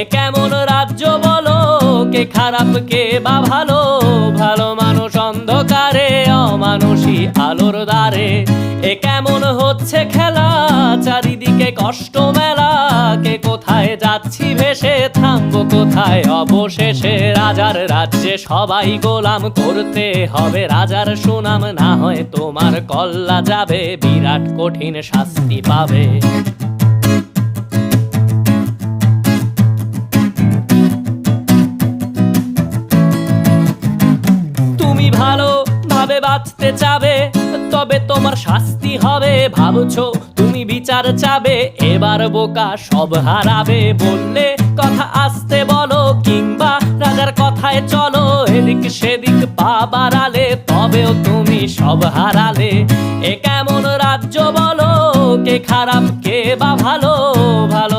এ কেমন রাজ্য বলো, কে খারাপ কে বা ভালো? ভালো মানুষ অন্ধকারে, অমানুষী আলোর দ্বারে। এ কেমন হচ্ছে খেলা, চারিদিকে কষ্ট মেলা। কে কোথায় যাচ্ছি ভেসে, থামবো কোথায় অবশেষে? রাজার রাজ্যে সবাই গোলাম, করতে হবে রাজার সুনাম। না হয় তোমার কল্লা যাবে, বিরাট কঠিন শাস্তি পাবে। তুমি ভালো ভাবে বাঁচতে চাবে, তবে তোমার শাস্তি হবে। ভাবছো তুমি বিচার চাবে, এবার বোকা সব হারাবে। বললে কথা আস্তে বলো, কিংবা রাজার কথায় চলো। এদিক সেদিক পা বাড়ালে, তবেও তুমি সব হারালে। এ কেমন রাজ্য বলো, কে খারাপ কে বা ভালো? ভালো